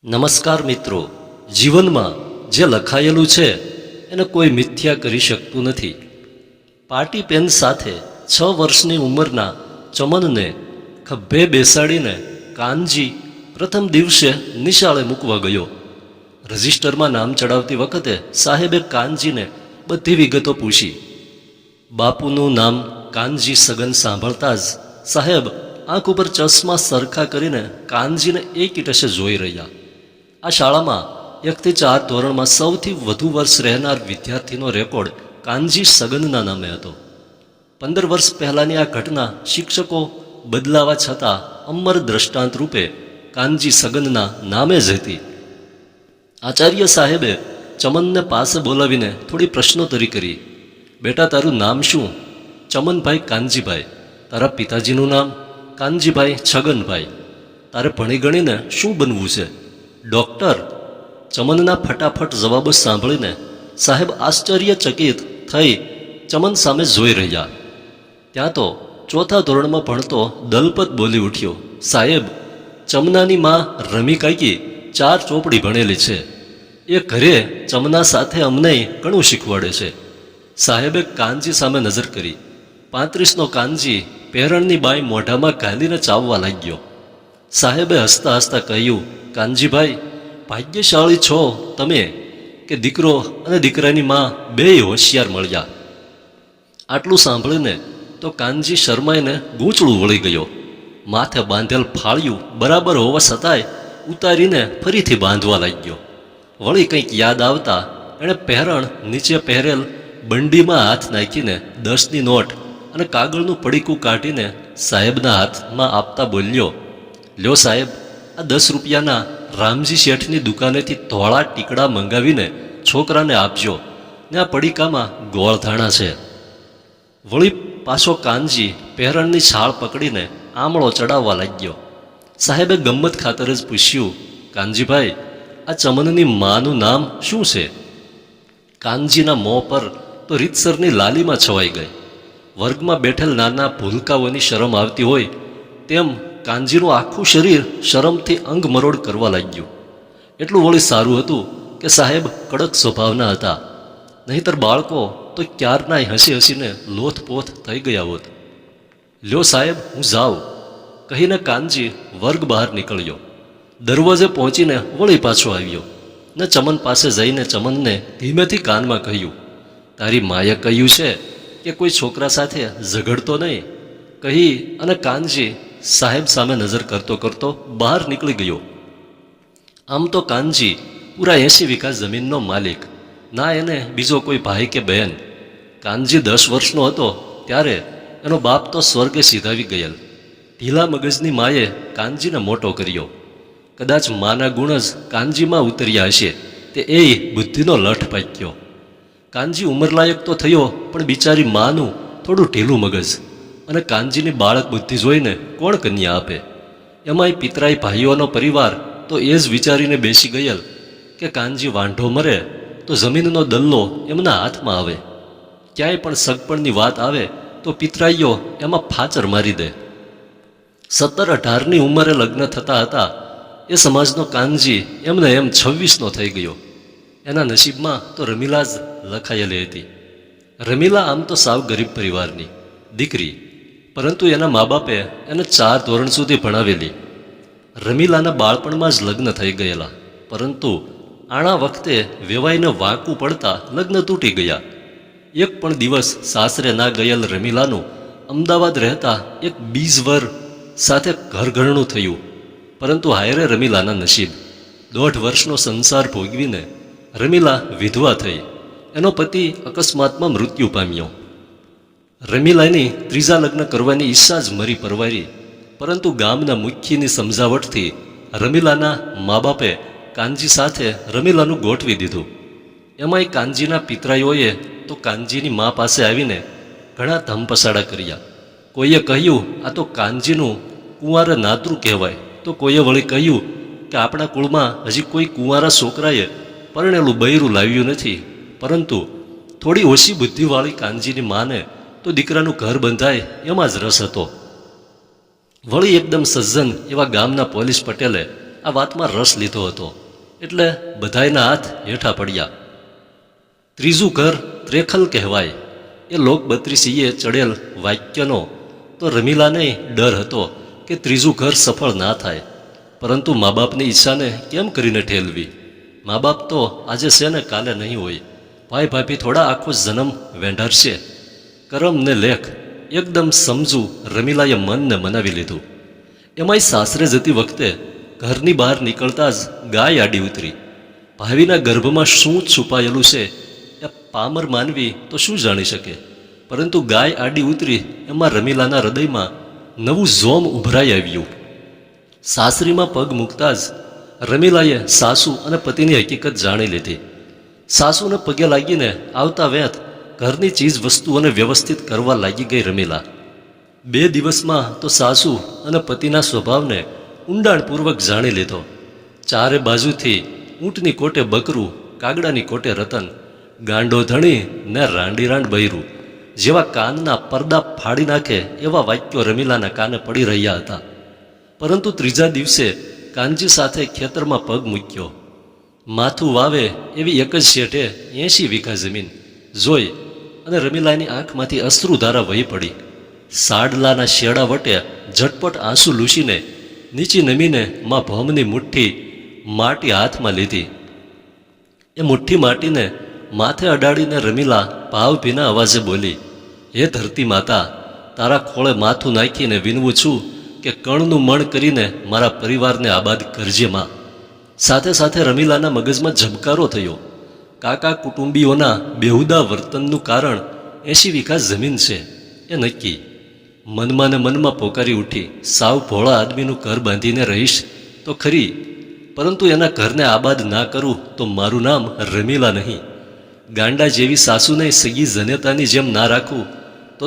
નમસ્કાર મિત્રો, જીવનમાં જે લખાયેલું છે એને કોઈ મિથ્યા કરી શકતું નથી. પાર્ટી પેન સાથે 6 વર્ષની ઉંમરના ચમનને ખભે બેસાડીને કાનજી પ્રથમ દિવસે નિશાળે મૂકવા ગયો. રજિસ્ટરમાં નામ ચડાવતી વખતે સાહેબે કાનજીને બધી વિગતો પૂછી. બાપુનું નામ કાનજી સગન સાંભળતા જ સાહેબ આંખ ઉપર ચશ્મા સરખા કરીને કાનજીને એકટશે જોઈ રહ્યા. આ શાળામાં 1 થી 4 ધોરણમાં સૌથી વધુ વર્ષ રહેનાર વિદ્યાર્થીનો રેકોર્ડ કાનજી સગનના નામે હતો. 15 વર્ષ પહેલાંની આ ઘટના શિક્ષકો બદલાવા છતાં અમર દ્રષ્ટાંત રૂપે કાનજી સગનના નામે જ હતી. આચાર્ય સાહેબે ચમનને પાસે બોલાવીને થોડી પ્રશ્નોત્તરી કરી. બેટા, તારું નામ શું? ચમનભાઈ કાનજીભાઈ. તારા પિતાજીનું નામ? કાનજીભાઈ છગનભાઈ. તારે ભણી ગણીને શું બનવું છે? ડૉક્ટર. ચમનના ફટાફટ જવાબો સાંભળીને સાહેબ આશ્ચર્યચકિત થઈ ચમન સામે જોઈ રહ્યા. ત્યાં તો 4થા ધોરણમાં ભણતો દલપત બોલી ઉઠ્યો, સાહેબ, ચમનાની માં રમી કાકી 4 ચોપડી ભણેલી છે. એ ઘરે ચમના સાથે અમને ઘણું શીખવાડે છે. સાહેબે કાનજી સામે નજર કરી. 35નો કાનજી પહેરણની બાઈ મોઢામાં ઘાલીને ચાવવા લાગ્યો. સાહેબે હસતા હસતા કહ્યું, કાનજીભાઈ, ભાગ્યશાળી છો તમે કે દીકરો અને દીકરાની માં બેય હોશિયાર મળ્યા. આટલું સાંભળીને તો કાનજી શરમાઈને ગૂંચળું વળી ગયો. માથે બાંધેલ ફાળિયું બરાબર હોવા છતાંય ઉતારીને ફરીથી બાંધવા લાગ્યો. વળી કંઈક યાદ આવતા એણે પહેરણ નીચે પહેરેલ બંડીમાં હાથ નાખીને 10ની નોટ અને કાગળનું પડીકું કાઢીને સાહેબના હાથમાં આપતા બોલ્યો, લ્યો સાહેબ, આ 10 રૂપિયાના રામજી શેઠની દુકાનેથી ધોળા ટીકડા મંગાવીને છોકરાને આપજો ને આ પડીકામાં ગોળધાણા છે. વળી પાછો કાનજી પહેરણની છાળ પકડીને આમળો ચડાવવા લાગ્યો. સાહેબે ગમ્મત ખાતર જ પૂછ્યું, કાનજીભાઈ, આ ચમનની માનું નામ શું છે? કાનજીના મોં પર તો રીતસરની લાલીમાં છવાઈ ગઈ. વર્ગમાં બેઠેલ નાના ભૂલકાઓની શરમ આવતી હોય તેમ કાનજીનું આખું શરીર શરમથી અંગમરોડ કરવા લાગ્યું. એટલું વળી સારું હતું કે સાહેબ કડક સ્વભાવના હતા, નહીંતર બાળકો તો ક્યારનાય હસી હસીને લોથપોથ થઈ ગયા હોત. લ્યો સાહેબ, હું જાઉં કહીને કાનજી વર્ગ બહાર નીકળ્યો. દરવાજે પહોંચીને વળી પાછો આવ્યો ને ચમન પાસે જઈને ચમનને ધીમેથી કાનમાં કહ્યું, તારી માએ કહ્યું છે કે કોઈ છોકરા સાથે ઝઘડતો નહીં કહી અને કાનજી સાહેબ સામે નજર કરતો કરતો બહાર નીકળી ગયો. આમ તો કાનજી પૂરા 80 વીઘા જમીનનો માલિક, ના એને બીજો કોઈ ભાઈ કે બહેન. કાનજી 10 વર્ષનો હતો ત્યારે એનો બાપ તો સ્વર્ગે સીધાવી ગયેલ. ઢીલા મગજની માએ કાનજીને મોટો કર્યો. કદાચ માના ગુણ જ કાનજીમાં ઉતર્યા હશે તે એ બુદ્ધિનો લઠ પાક્યો. કાનજી ઉંમરલાયક તો થયો, પણ બિચારી માનું થોડું ઢીલું મગજ અને કાનજીની બાળક બુદ્ધિ જોઈને કોણ કન્યા આપે? એમાંય પિતરાઈ ભાઈઓનો પરિવાર તો એ જ વિચારીને બેસી ગયેલ કે કાનજી વાંઢો મરે તો જમીનનો દલ્લો એમના હાથમાં આવે. ક્યાંય પણ સગપણની વાત આવે તો પિતરાઈઓ એમાં ફાચર મારી દે. 17-18ની ઉંમરે લગ્ન થતા હતા એ સમાજનો કાનજી એમને એમ 26નો થઈ ગયો. એના નસીબમાં તો રમીલા જ લખાયેલી હતી. રમીલા આમ તો સાવ ગરીબ પરિવારની દીકરી, પરંતુ એના મા બાપે એને 4 ધોરણ સુધી ભણાવેલી. રમીલાના બાળપણમાં જ લગ્ન થઈ ગયેલા, પરંતુ આણા વખતે વેવાઈને વાંકું પડતા લગ્ન તૂટી ગયા. એક પણ દિવસ સાસરે ના ગયેલ રમીલાનું અમદાવાદ રહેતા એક બીજવર સાથે ઘરઘરણું થયું. પરંતુ હાયરે રમીલાના નસીબ. 1.5 વર્ષનો સંસાર ભોગવીને રમીલા વિધવા થઈ. એનો પતિ અકસ્માતમાં મૃત્યુ પામ્યો. રમીલાની 3જા લગ્ન કરવાની ઈચ્છા જ મરી પરવારી, પરંતુ ગામના મુખ્યની સમજાવટથી રમીલાના મા બાપે કાનજી સાથે રમીલાનું ગોઠવી દીધું. એમાંય કાનજીના પિતરાઈઓએ તો કાનજીની મા પાસે આવીને ઘણા ધમપસાડા કર્યા. કોઈએ કહ્યું આ તો કાનજીનું કુંવારે નાતરું કહેવાય, તો કોઈએ વળી કહ્યું કે આપણા કુળમાં હજી કોઈ કુંવારા છોકરાએ પરણેલું બૈરું લાવ્યું નથી. પરંતુ થોડી ઓછી બુદ્ધિવાળી કાનજીની માને તો દીકરાનું ઘર બંધાય એમાં જ રસ હતો. વળી એકદમ સજ્જન એવા ગામના પોલીસ પટેલે આ વાતમાં રસ લીધો હતો, એટલે બધાયના હાથ હેઠા પડ્યા. ત્રીજું ઘર ત્રેખલ કહેવાય. એ લોક 32 ચડેલ વાક્યનો તો રમીલાને ડર હતો કે ત્રીજું ઘર સફળ ના થાય, પરંતુ મા બાપની ઈચ્છાને કેમ કરીને ઠેલવી? મા બાપ તો આજે છે ને કાલે નહીં હોય. ભાઈ ભાભી થોડા આખો જન્મ વેંઢારશે. કરમ ને લેખ એકદમ સમજુ રમીલાએ મનને મનાવી લીધું. એમાંય સાસરે જતી વખતે ઘરની બહાર નીકળતા જ ગાય આડી ઉતરી. ભાવિના ગર્ભમાં શું છુપાયેલું છે એ પામર માનવી તો શું જાણી શકે, પરંતુ ગાય આડી ઉતરી એમાં રમીલાના હૃદયમાં નવું જોમ ઉભરાઈ આવ્યું. સાસરીમાં પગ મૂકતા જ રમીલાએ સાસુ અને પતિની હકીકત જાણી લીધી. સાસુને પગે લાગીને આવતા વેત ઘરની ચીજ વસ્તુઓને વ્યવસ્થિત કરવા લાગી ગઈ રમીલા. 2 દિવસમાં તો સાસુ અને પતિના સ્વભાવને ઊંડાણપૂર્વક જાણી લીધો. ચારે બાજુથી ઊંટની કોટે બકરું, કાગડાની કોટે રતન, ગાંડો ધણી ને રાંડીરાંડ બૈરું જેવા કાનના પડદા ફાડી નાખે એવા વાક્યો રમીલાના કાને પડી રહ્યા હતા. પરંતુ ત્રીજા દિવસે કાનજી સાથે ખેતરમાં પગ મૂક્યો. માથું વાવે એવી એક જ શેઠે 80 વીઘા જમીન જોઈ અને રમીલાની આંખમાંથી અશ્રુધારા વહી પડી. સાડલાના શેડા વટે ઝટપટ આંસુ લૂસીને નીચી નમીને માં ભોમની મુઠ્ઠી માટી હાથમાં લીધી. એ મુઠ્ઠી માટીને માથે અડાડીને રમીલા ભાવભીના અવાજે બોલી, હે ધરતી માતા, તારા ખોળે માથું નાખીને વિનવું છું કે કણનું મણ કરીને મારા પરિવારને આબાદ કરજે માં. સાથે સાથે રમીલાના મગજમાં ઝબકારો થયો. કાકા કુટુંબીઓના બેહુદા વર્તનનું કારણ 80 વીઘા જમીન છે એ નક્કી. મનમાં ને મનમાં પોકારી ઉઠી, સાવ ભોળા આદમીનું ઘર બાંધીને રહીશ તો ખરી, પરંતુ એના ઘરને આબાદ ના કરું તો મારું નામ રમીલા નહીં. ગાંડા જેવી સાસુને સગી જનેતાની જેમ ના રાખું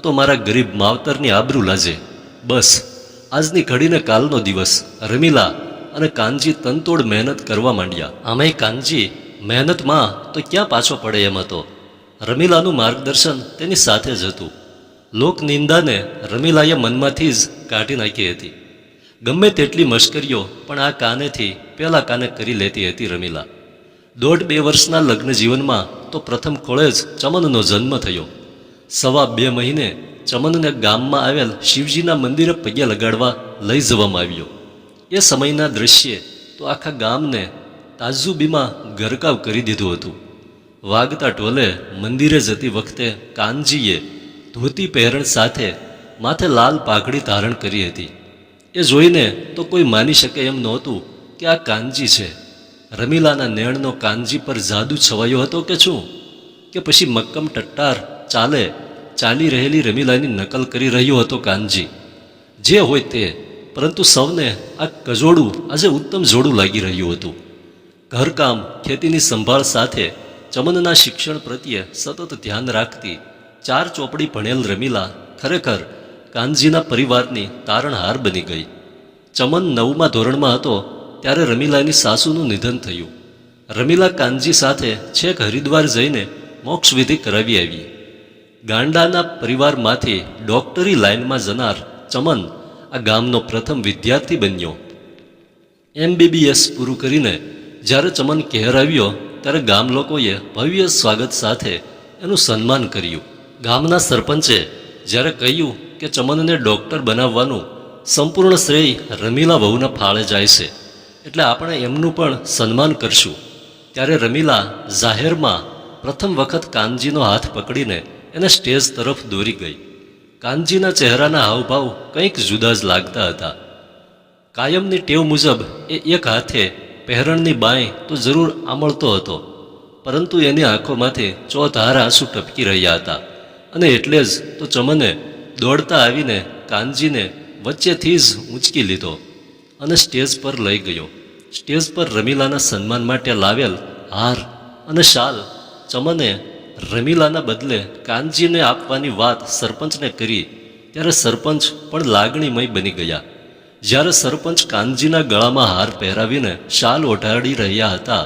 તો મારા ગરીબ માવતરની આબરૂ લાજે. બસ આજની ઘડીને કાલનો દિવસ. રમીલા અને કાનજી તનતોડ મહેનત કરવા માંડ્યા. આમાંય કાનજી મહેનતમાં તો ક્યાં પાછો પડે એમ હતો. રમીલાનું માર્ગદર્શન તેની સાથે જ હતું. લોકનિંદાને રમીલાએ મનમાંથી જ કાઢી નાખી હતી. ગમે તેટલી મશ્કરીઓ પણ આ કાનેથી પેલા કાને કરી લેતી હતી રમીલા. 1.5-2 વર્ષના લગ્ન જીવનમાં તો પ્રથમ ખોળે જ ચમનનો જન્મ થયો. 2.25 મહિને ચમનને ગામમાં આવેલ શિવજીના મંદિરે પગે લગાડવા લઈ જવામાં આવ્યો. એ સમયના દ્રશ્યે તો આખા ગામને તાજુબીમાં ગરકાવ કરી દીધું હતું. વાગતા ઢોલે મંદિરે જતી વખતે કાનજીએ ધોતી પહેરણ સાથે માથે લાલ પાઘડી ધારણ કરી હતી. એ જોઈને તો કોઈ માની શકે એમ નહોતું કે આ કાનજી છે. રમીલાના નેણનો કાનજી પર જાદુ છવાયો હતો કે શું, કે પછી મક્કમ ટટ્ટાર ચાલી રહેલી રમીલાની નકલ કરી રહ્યો હતો કાનજી? જે હોય તે, પરંતુ સૌને આ કજોડું આજે ઉત્તમ જોડું લાગી રહ્યું હતું. ઘરકામ, ખેતીની સંભાળ સાથે ચમનના શિક્ષણ પ્રત્યે સતત ધ્યાન રાખતી 4 ચોપડી ભણેલ રમીલા ખરેખર કાનજીના પરિવારની તારણહાર બની ગઈ. ચમન 9મા ધોરણમાં હતો ત્યારે રમીલાની સાસુનું નિધન થયું. રમીલા કાનજી સાથે છેક હરિદ્વાર જઈને મોક્ષવિધિ કરાવી આવી. ગાંડાના પરિવારમાંથી ડૉક્ટરી લાઇનમાં જનાર ચમન આ ગામનો પ્રથમ વિદ્યાર્થી બન્યો. MBBS પૂરું કરીને જ્યારે ચમન કહેર આવ્યો ત્યારે ગામ લોકોએ ભવ્ય સ્વાગત સાથે એનું સન્માન કર્યું. ગામના સરપંચે જ્યારે કહ્યું કે ચમનને ડૉક્ટર બનાવવાનું સંપૂર્ણ શ્રેય રમીલા વહુના ફાળે જાય છે, એટલે આપણે એમનું પણ સન્માન કરશું, ત્યારે રમીલા જાહેરમાં પ્રથમ વખત કાનજીનો હાથ પકડીને એને સ્ટેજ તરફ દોરી ગઈ. કાનજીના ચહેરાના હાવભાવ કંઈક જુદા જ લાગતા હતા. કાયમની ટેવ મુજબ એ એક હાથે પહેરણની બાંય તો જરૂર આમળતો હતો, પરંતુ એની આંખોમાંથી ચોધાર આંસુ ટપકી રહ્યા હતા. અને એટલે જ તો ચમને દોડતા આવીને કાનજીને વચ્ચેથી જ ઊંચકી લીધો અને સ્ટેજ પર લઈ ગયો. સ્ટેજ પર રમીલાના સન્માન માટે લાવેલ હાર અને શાલ ચમને રમીલાના બદલે કાનજીને આપવાની વાત સરપંચને કરી ત્યારે સરપંચ પણ લાગણીમય બની ગયા. જ્યારે સરપંચ કાનજીના ગળામાં હાર પહેરાવીને શાલ ઓઢાડી રહ્યા હતા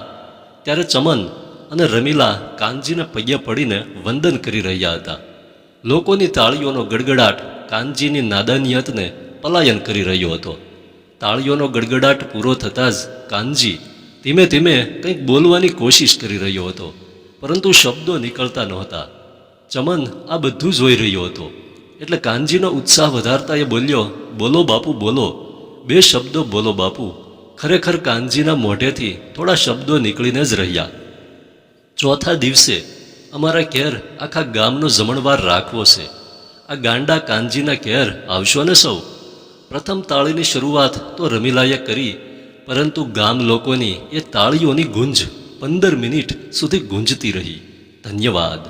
ત્યારે ચમન અને રમીલા કાનજીને પગે પડીને વંદન કરી રહ્યા હતા. લોકોની તાળીઓનો ગડગડાટ કાનજીની નાદાનિયતને પલાયન કરી રહ્યો હતો. તાળીઓનો ગડગડાટ પૂરો થતાં જ કાનજી ધીમે ધીમે કંઈક બોલવાની કોશિશ કરી રહ્યો હતો, પરંતુ શબ્દો નીકળતા નહોતા. ચમન આ બધું જોઈ રહ્યો હતો, એટલે કાનજીનો ઉત્સાહ વધારતા એ બોલ્યો, બોલો બાપુ બોલો, 2 શબ્દો બોલો બાપુ. ખરેખર કાનજીના મોઢેથી થોડા શબ્દો નીકળીને જ રહ્યા. ચોથા દિવસે અમારા ઘેર આખા ગામનો જમણવાર રાખવો છે. આ ગાંડા કાનજીના ઘેર આવશો ને સૌ. પ્રથમ તાળીની શરૂઆત તો રમીલાએ કરી, પરંતુ ગામ લોકોની એ તાળીઓની ગુંજ 15 મિનિટ સુધી ગુંજતી રહી. ધન્યવાદ.